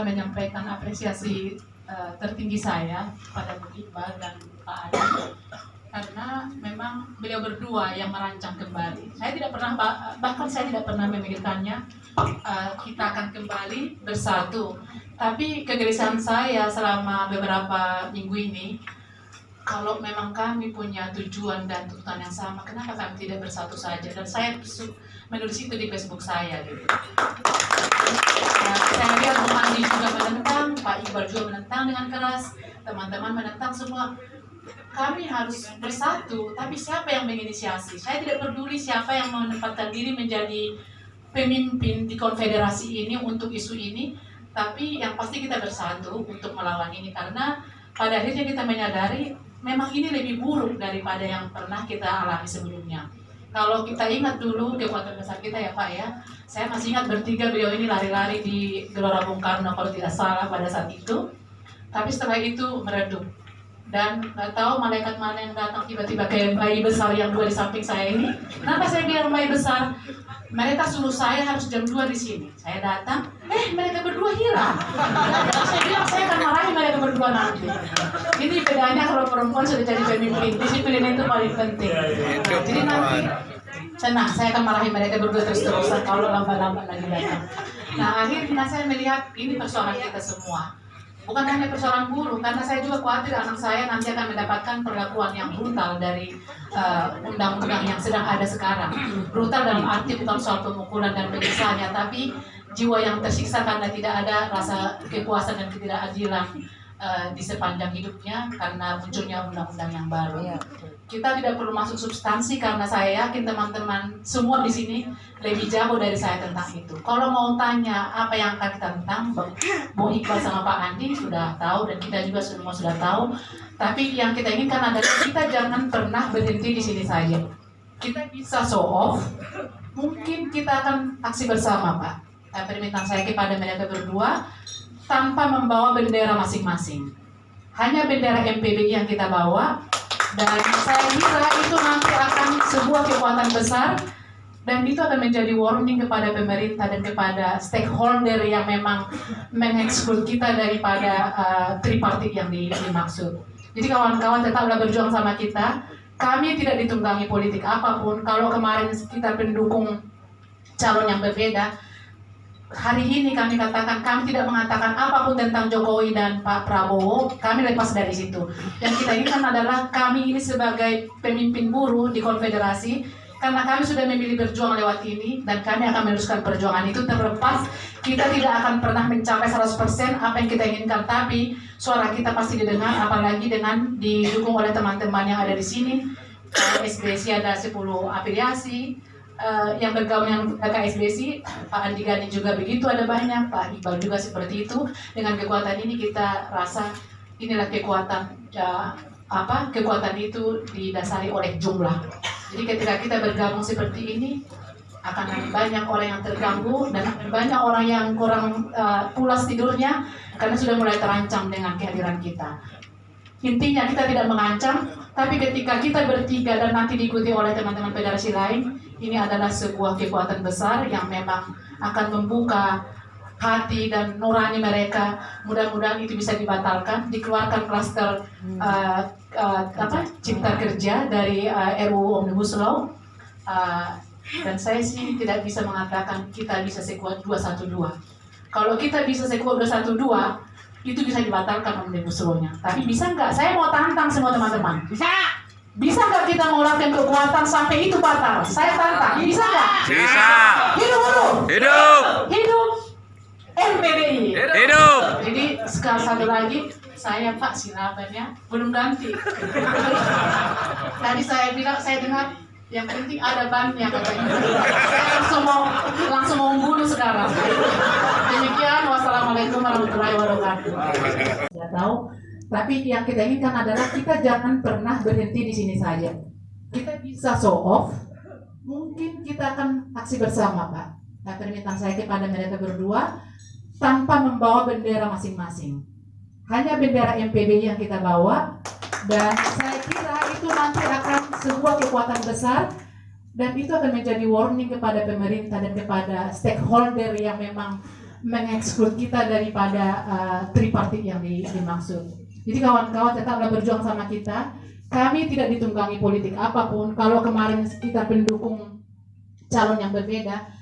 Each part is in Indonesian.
menyampaikan apresiasi tertinggi saya pada Bu Iqbal dan Pak Adi, karena memang beliau berdua yang merancang kembali. Saya tidak pernah, bahkan saya tidak pernah memikirkannya kita akan kembali bersatu. Tapi kegelisahan saya selama beberapa minggu ini, kalau memang kami punya tujuan dan tuntutan yang sama, kenapa kami tidak bersatu saja? Dan saya menulis itu di Facebook saya, gitu. Saya lihat Bung Andi juga menentang, Pak Iqbal juga menentang dengan keras, teman-teman menentang semua. Kami harus bersatu, tapi siapa yang menginisiasi? Saya tidak peduli siapa yang menempatkan diri menjadi pemimpin di konfederasi ini untuk isu ini, tapi yang pasti kita bersatu untuk melawan ini, karena pada akhirnya kita menyadari memang ini lebih buruk daripada yang pernah kita alami sebelumnya. Kalau kita ingat dulu kekuatan besar kita ya Pak ya, saya masih ingat bertiga beliau ini lari-lari di Gelora Bung Karno kalau tidak salah pada saat itu, tapi setelah itu meredup. Dan nggak tahu malaikat mana yang datang tiba-tiba kayak bayi besar yang dua di samping saya ini. Kenapa saya bilang bayi besar? Mereka suruh saya harus jam 2 di sini. Saya datang, mereka berdua hilang. Saya bilang saya akan marahi mereka berdua nanti. Ini bedanya kalau perempuan sudah jadi pemimpin, disiplin itu paling penting. Jadi nanti tenang, saya akan marahi mereka berdua terus-terusan kalau lambat-lambat lagi datang. Nah akhirnya saya melihat ini persoalan kita semua. Bukan hanya persoalan buruh, karena saya juga khawatir anak saya nanti akan mendapatkan perlakuan yang brutal dari undang-undang yang sedang ada sekarang. Brutal dalam arti bukan soal pemukulan dan penyiksaannya, tapi jiwa yang tersiksa karena tidak ada rasa kepuasan dan ketidakadilan di sepanjang hidupnya karena munculnya undang-undang yang baru. Kita tidak perlu masuk substansi karena saya yakin teman-teman semua di sini lebih jago dari saya tentang itu. Kalau mau tanya apa yang akan kita tentang, Bung Iqbal sama Pak Andi sudah tahu dan kita juga semua sudah tahu. Tapi yang kita inginkan adalah kita jangan pernah berhenti di sini saja. Kita bisa show off, mungkin kita akan aksi bersama Pak. Permintaan saya kepada mereka berdua, tanpa membawa bendera masing-masing. Hanya bendera MPBI yang kita bawa, dan saya kira itu nanti akan sebuah kekuatan besar, dan itu akan menjadi warning kepada pemerintah dan kepada stakeholder yang memang mengeksklud kita daripada tripartit yang dimaksud. Jadi kawan-kawan tetaplah berjuang sama kita. Kami tidak ditunggangi politik apapun. Kalau kemarin kita pendukung calon yang berbeda, hari ini kami katakan, kami tidak mengatakan apapun tentang Jokowi dan Pak Prabowo, kami lepas dari situ. Yang kita inginkan adalah kami ini sebagai pemimpin buruh di konfederasi, karena kami sudah memilih berjuang lewat ini, dan kami akan meneruskan perjuangan itu terlepas kita tidak akan pernah mencapai 100% apa yang kita inginkan, tapi suara kita pasti didengar, apalagi dengan didukung oleh teman-teman yang ada di sini. SBC ada 10 afiliasi, yang bergabung dengan KSBC, Pak Andi Gani juga begitu, ada banyak, Pak Iqbal juga seperti itu. Dengan kekuatan ini kita rasa inilah kekuatan, kekuatan itu didasari oleh jumlah. Jadi ketika kita bergabung seperti ini, akan banyak orang yang terganggu dan banyak orang yang kurang pulas tidurnya karena sudah mulai terancam dengan kehadiran kita. Intinya kita tidak mengancam, tapi ketika kita bertiga dan nanti diikuti oleh teman-teman federasi lain, ini adalah sebuah kekuatan besar yang memang akan membuka hati dan nurani mereka. Mudah-mudahan itu bisa dibatalkan, dikeluarkan klaster cipta kerja dari RUU Omnibus Law. Dan saya sih tidak bisa mengatakan kita bisa sekuat 212. Kalau kita bisa sekuat 212, itu bisa dibatalkan Omnibus Law-nya. Tapi bisa nggak? Saya mau tantang semua teman-teman. Bisa! Bisa nggak kita mengeluarkan kekuatan sampai itu batal? Saya tantang. Bisa nggak? Bisa! Hidup buruh! Hidup! Hidup MPBI! Hidup! Jadi sekali satu lagi, saya Pak silabannya belum ganti. Tadi saya bilang, saya dengar yang penting ada bannya katanya. Saya langsung mau membunuh sekarang. Demikian, wassalamualaikum warahmatullahi wabarakatuh. Tidak tahu, tapi yang kita inginkan adalah kita jangan pernah berhenti di sini saja. Kita bisa show off, mungkin kita akan aksi bersama Pak. Nah, permintaan saya kepada mereka berdua, tanpa membawa bendera masing-masing. Hanya bendera MPBI yang kita bawa, dan saya kira itu nanti akan sebuah kekuatan besar, dan itu akan menjadi warning kepada pemerintah dan kepada stakeholder yang memang mengeksklud kita daripada tripartit yang dimaksud. Jadi kawan-kawan tetaplah berjuang sama kita. Kami tidak ditunggangi politik apapun. Kalau kemarin kita pendukung calon yang berbeda,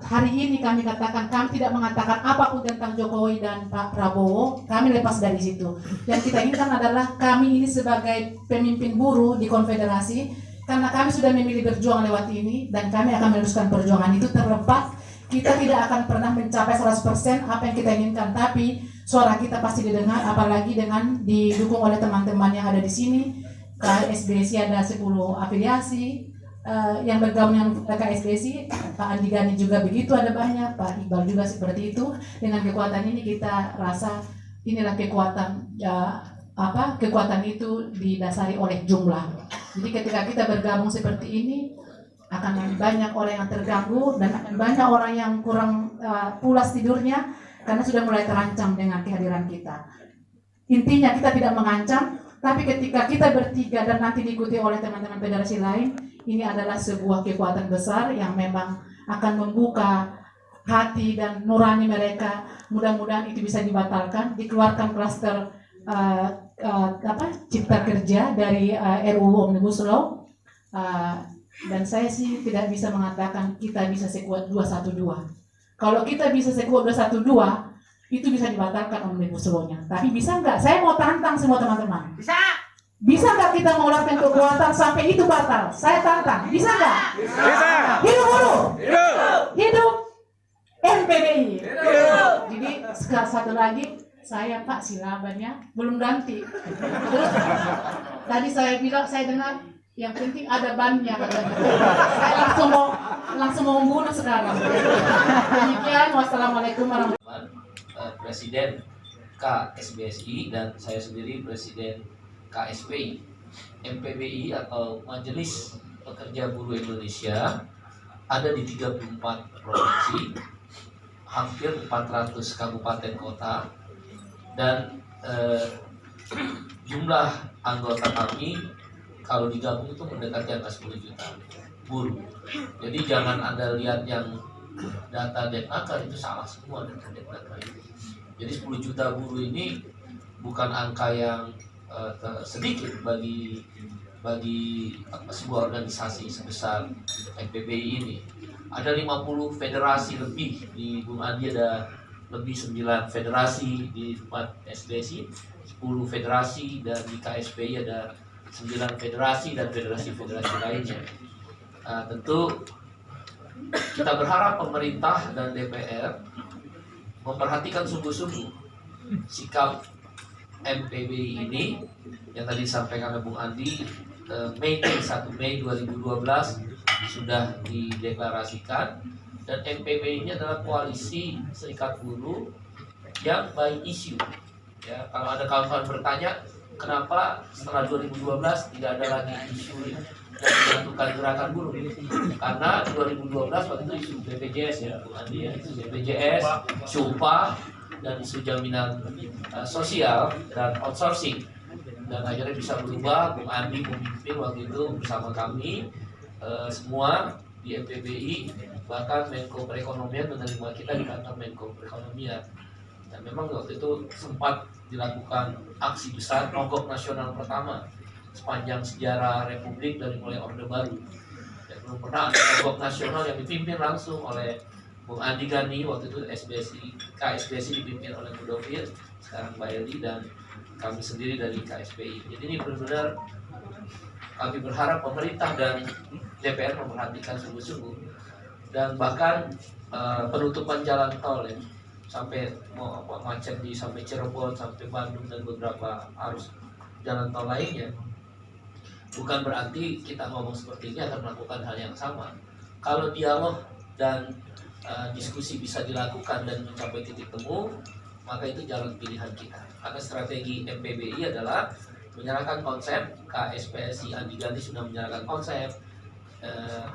hari ini kami katakan, kami tidak mengatakan apapun tentang Jokowi dan Pak Prabowo. Kami lepas dari situ. Yang kita inginkan adalah kami ini sebagai pemimpin buruh di konfederasi, karena kami sudah memilih berjuang lewat ini, dan kami akan meneruskan perjuangan itu terlepas. Kita tidak akan pernah mencapai 100% apa yang kita inginkan, tapi suara kita pasti didengar, apalagi dengan didukung oleh teman-teman yang ada di sini. KSBSI ada 10 afiliasi yang bergabung dengan KSBSI. Pak Andi Gani juga begitu, ada banyak. Pak Iqbal juga seperti itu. Dengan kekuatan ini kita rasa inilah kekuatan kekuatan itu didasari oleh jumlah. Jadi ketika kita bergabung seperti ini, akan banyak orang yang terganggu dan akan banyak orang yang kurang pulas tidurnya karena sudah mulai terancam dengan kehadiran kita. Intinya kita tidak mengancam, tapi ketika kita bertiga dan nanti diikuti oleh teman-teman federasi lain, ini adalah sebuah kekuatan besar yang memang akan membuka hati dan nurani mereka. Mudah-mudahan itu bisa dibatalkan, dikeluarkan klaster cipta kerja dari RUU Omnibus Law. Dan saya sih tidak bisa mengatakan kita bisa sekuat 212. Kalau kita bisa sekuat 212, itu bisa dibatalkan Omnibus Law-nya. Tapi bisa nggak? Saya mau tantang semua teman-teman. Bisa. Bisa nggak kita mengeluarkan kekuatan sampai itu batal? Saya tantang. Bisa nggak? Bisa. Hidup buruh. Hidup. Hidup NPBI. Hidup. Jadi satu lagi, saya Pak silabannya belum ganti. Terus tadi saya bilang, saya dengar yang penting ada bannya katanya. Saya langsung mau membunuh sekarang. Demikian, wassalamualaikum warahmatullahi wabarakatuh. Presiden KSBSI dan saya sendiri Presiden KSPI. MPBI atau Majelis Pekerja Buruh Indonesia ada di 34 provinsi, hampir 400 kabupaten kota, dan jumlah anggota kami kalau digabung itu mendekati angka 10 juta buruh. Jadi jangan Anda lihat yang data Depnaker itu salah semua data Depnaker itu. Jadi 10 juta buruh ini bukan angka yang sedikit bagi sebuah organisasi sebesar MPBI ini. Ada 50 federasi lebih, di Bung Andi ada lebih 9 federasi, di tempat SBSI 10 federasi, dan di KSPI ada 9 federasi dan federasi-federasi lainnya. Tentu kita berharap pemerintah dan DPR memperhatikan sungguh-sungguh sikap MPBI ini yang tadi disampaikan oleh Bung Andi. 1 Mei 2012 sudah dideklarasikan, dan MPBI ini adalah koalisi serikat buruh yang by issue. Ya, kalau ada kawan-kawan bertanya kenapa setelah 2012 tidak ada lagi isu yang menentukan gerakan buruh, karena 2012 waktu itu isu BPJS ya, Bung Andi ya, isu BPJS, Sumpah, dan isu jaminan sosial dan outsourcing, dan akhirnya bisa berubah. Bung Andi memimpin waktu itu bersama kami semua di MPBI, bahkan Menko Perekonomian menerima kita di kantor Menko Perekonomian. Dan memang waktu itu sempat dilakukan aksi besar mogok nasional pertama sepanjang sejarah Republik dari mulai Orde Baru. Ya, belum pernah ada mogok nasional yang dipimpin langsung oleh Bung Andi Gani, waktu itu KSBSI dipimpin oleh Mudofir, sekarang Mbak Eli, dan kami sendiri dari KSPI. Jadi ini benar-benar kami berharap pemerintah dan DPR memperhatikan sungguh-sungguh, dan bahkan penutupan jalan tol ya, sampai macet sampai Cirebon, sampai Bandung, dan beberapa arus jalan tol lainnya. Bukan berarti kita ngomong seperti ini akan melakukan hal yang sama. Kalau dialog dan diskusi bisa dilakukan dan mencapai titik temu, maka itu jalan pilihan kita. Karena strategi MPBI adalah menyerahkan konsep. KSPSI Andi Gani sudah menyerahkan konsep,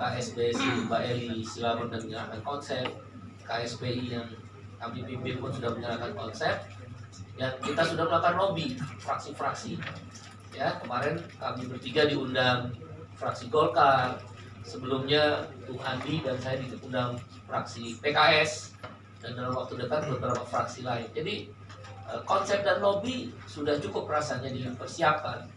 KSBSI Mbak Eli Silabon dan menyerahkan konsep, KSPI yang kami pimpin pun sudah menyerahkan konsep, dan kita sudah melakukan lobby fraksi-fraksi. Ya, kemarin kami bertiga diundang fraksi Golkar, sebelumnya Bung Andi dan saya diundang fraksi PKS, dan dalam waktu dekat beberapa fraksi lain. Jadi konsep dan lobby sudah cukup rasanya dipersiapkan.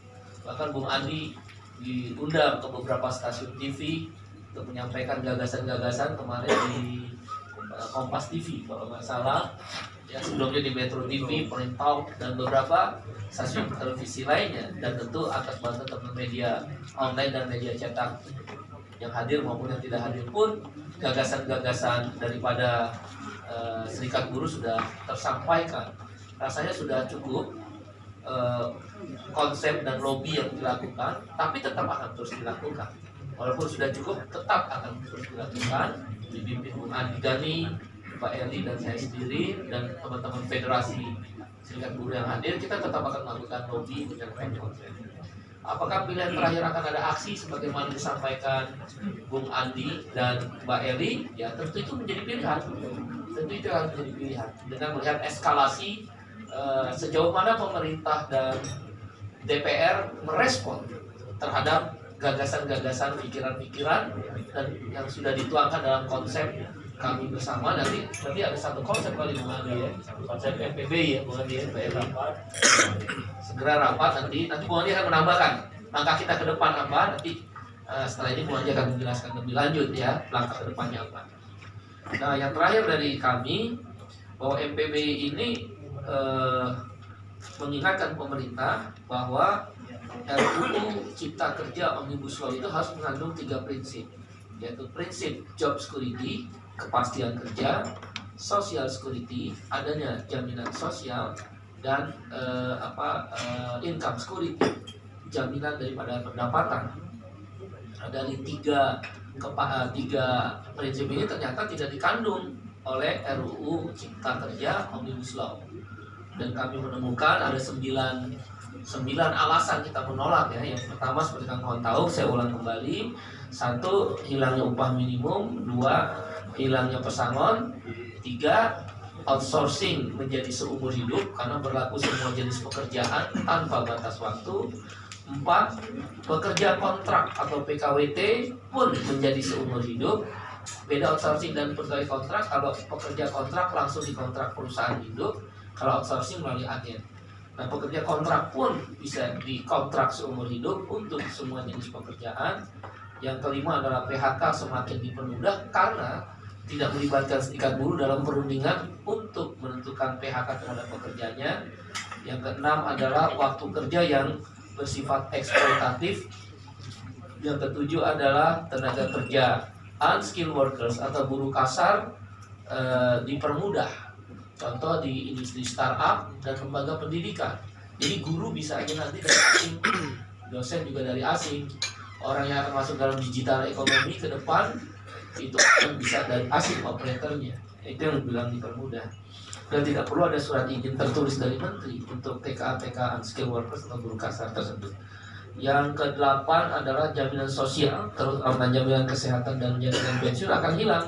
Bahkan Bung Andi diundang ke beberapa stasiun TV untuk menyampaikan gagasan-gagasan kemarin di Kompas TV kalau nggak salah, ya sebelumnya di Metro TV, Print Talk, dan beberapa stasiun televisi lainnya, dan tentu atas bantuan teman media online dan media cetak yang hadir maupun yang tidak hadir pun, gagasan-gagasan daripada Serikat Buruh sudah tersampaikan. Rasanya sudah cukup konsep dan lobby yang dilakukan, tapi tetap akan terus dilakukan. Walaupun sudah cukup, tetap akan terus dilakukan, dipimpin Bung Andi Gani, Pak Eli, dan saya sendiri, dan teman-teman Federasi Serikat Buruh yang hadir. Kita tetap akan melakukan lobby dengan konsep. Apakah pilihan terakhir akan ada aksi sebagaimana disampaikan Bung Andi dan Mbak Eli? Ya tentu itu menjadi pilihan. Tentu itu akan menjadi pilihan. Dengan melihat eskalasi sejauh mana pemerintah dan DPR merespon terhadap gagasan-gagasan, pikiran-pikiran dan yang sudah dituangkan dalam konsep kami bersama. Nanti ada satu konsep kali Bung Andi ya, konsep MPBI ya Bung Andi ya, segera rapat nanti Bung Andi akan menambahkan langkah kita ke depan apa, nanti setelah ini Bung Andi akan menjelaskan lebih lanjut ya langkah ke depannya apa. Nah yang terakhir dari kami bahwa MPBI ini mengingatkan pemerintah bahwa RUU Cipta Kerja Omnibus Law itu harus mengandung 3 prinsip, yaitu prinsip job security, kepastian kerja, social security, adanya jaminan sosial, dan income security, jaminan daripada pendapatan. Dari tiga prinsip ini ternyata tidak dikandung oleh RUU Cipta Kerja Omnibus Law, dan kami menemukan ada 9 alasan kita menolak ya. Yang pertama seperti kawan tahu, saya ulang kembali. 1, hilangnya upah minimum. 2, hilangnya pesangon. 3, outsourcing menjadi seumur hidup karena berlaku semua jenis pekerjaan tanpa batas waktu. 4, pekerja kontrak atau PKWT pun menjadi seumur hidup. Beda outsourcing dan pegawai kontrak, kalau pekerja kontrak langsung dikontrak perusahaan induk, kalau outsourcing melalui agen. Nah, pekerja kontrak pun bisa dikontrak seumur hidup untuk semua jenis pekerjaan. Yang kelima adalah PHK semakin dipermudah karena tidak melibatkan serikat buruh dalam perundingan untuk menentukan PHK terhadap pekerjanya. Yang keenam adalah waktu kerja yang bersifat eksploitatif. Yang ketujuh adalah tenaga kerja unskilled workers atau buruh kasar dipermudah. Contoh di industri startup dan lembaga pendidikan. Jadi guru bisa aja nanti dari asing, dosen juga dari asing. Orang yang akan masuk dalam digital ekonomi ke depan itu akan bisa dari asing operatornya. Itu yang bilang dipermudah. Dan tidak perlu ada surat izin tertulis dari menteri untuk TKA unskilled workers atau buruh kasar tersebut. Yang ke-8 adalah jaminan sosial, terutama jaminan kesehatan dan jaminan pensiun akan hilang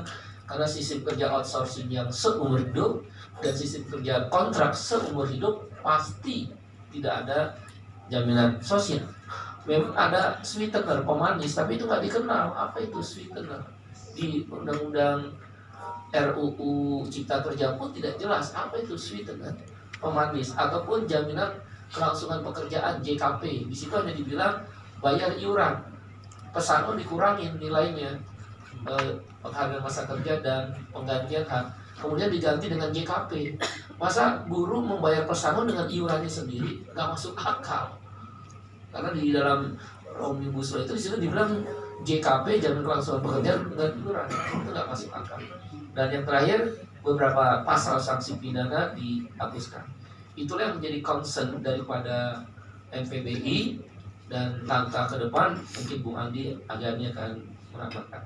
karena sistem kerja outsourcing yang seumur hidup dan sistem kerja kontrak seumur hidup pasti tidak ada jaminan sosial. Memang ada sweetener, pemanis, tapi itu nggak dikenal apa itu sweetener. Di undang-undang RUU Cipta Kerja pun tidak jelas apa itu sweetener, pemanis, ataupun jaminan kelangsungan pekerjaan JKP. Di situ hanya dibilang bayar iuran, pesangon dikurangin nilainya, penghargaan masa kerja dan penggantian hak, kemudian diganti dengan JKP. Masa buruh membayar pesangon dengan iurannya sendiri? Nggak masuk akal. Karena di dalam Omnibus Law itu di situ dibilang JKP, jaminan kelangsungan pekerjaan dengan iuran, itu nggak masuk akal. Dan yang terakhir, beberapa pasal sanksi pidana dihapuskan. Itulah yang menjadi concern daripada MPBI, dan langkah ke depan mungkin Bung Andi akan menambahkan.